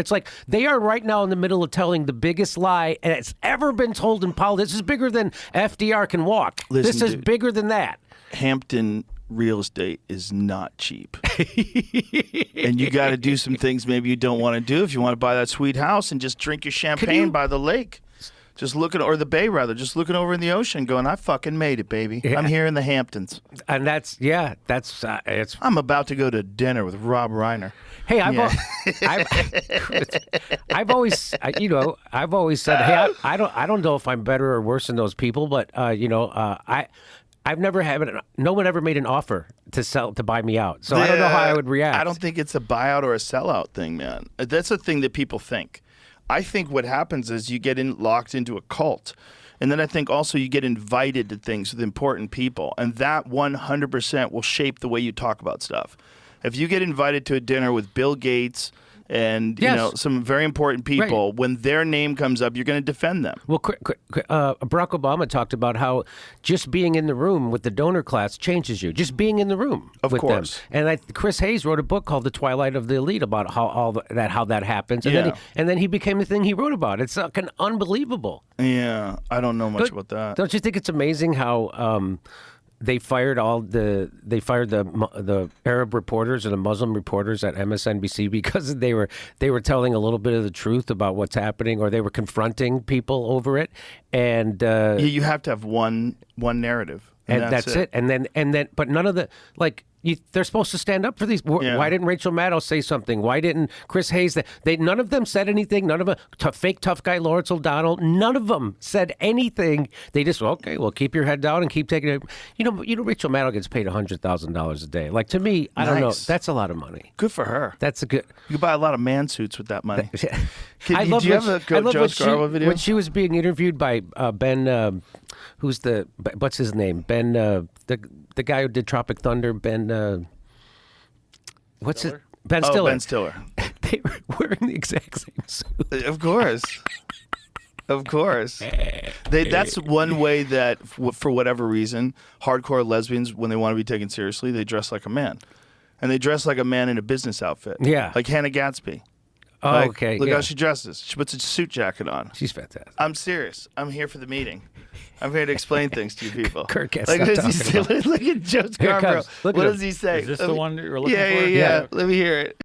It's like they are right now in the middle of telling the biggest lie that's ever been told in politics. This is bigger than FDR can walk. Listen, this is dude, bigger than that. Hampton real estate is not cheap. And you got to do some things maybe you don't want to do if you want to buy that sweet house and just drink your champagne by the lake. Just looking, or the bay rather, just looking over in the ocean going, I fucking made it, baby. Yeah. I'm here in the Hamptons. And it's. I'm about to go to dinner with Rob Reiner. Hey, I've always said, hey, I don't know if I'm better or worse than those people, but I've never had no one ever made an offer to buy me out, so I don't know how I would react. I don't think it's a buyout or a sellout thing, man. That's a thing that people think. I think what happens is you get locked into a cult. And then I think also you get invited to things with important people. And that 100% will shape the way you talk about stuff. If you get invited to a dinner with Bill Gates and some very important people, when their name comes up, you're going to defend them. Well, Barack Obama talked about how just being in the room with the donor class changes you. Just being in the room with them. And Chris Hayes wrote a book called The Twilight of the Elite about how that happens. And then he became the thing he wrote about. It's unbelievable. Yeah, I don't know much about that. Don't you think it's amazing how they fired the Arab reporters and the Muslim reporters at MSNBC because they were telling a little bit of the truth about what's happening, or they were confronting people over it, and you have to have one narrative, and that's it. And then, but none of the they're supposed to stand up for these. Why didn't Rachel Maddow say something? Why didn't Chris Hayes? None of them said anything. None of them, fake tough guy Lawrence O'Donnell, none of them said anything. They just, okay, well, keep your head down and keep taking it. Rachel Maddow gets paid $100,000 a day. Like, to me, I don't know. That's a lot of money. Good for her. That's a good. You can buy a lot of man suits with that money. Do you have a Joe Scarborough video? When she was being interviewed by Ben, what's his name? Ben, the guy who did Tropic Thunder, Ben. What's it? Ben Stiller. Ben Stiller. They were wearing the exact same suit. Of course. Of course. That's one way that, for whatever reason, hardcore lesbians, when they want to be taken seriously, they dress like a man. And they dress like a man in a business outfit. Yeah. Like Hannah Gadsby. Oh, okay. Look how she dresses. She puts a suit jacket on. She's fantastic. I'm serious. I'm here for the meeting. I'm here to explain things to you people. Kurt gets Look at Joe Scarborough. What does he say? Is this the one you're looking for? Yeah. Let me hear it.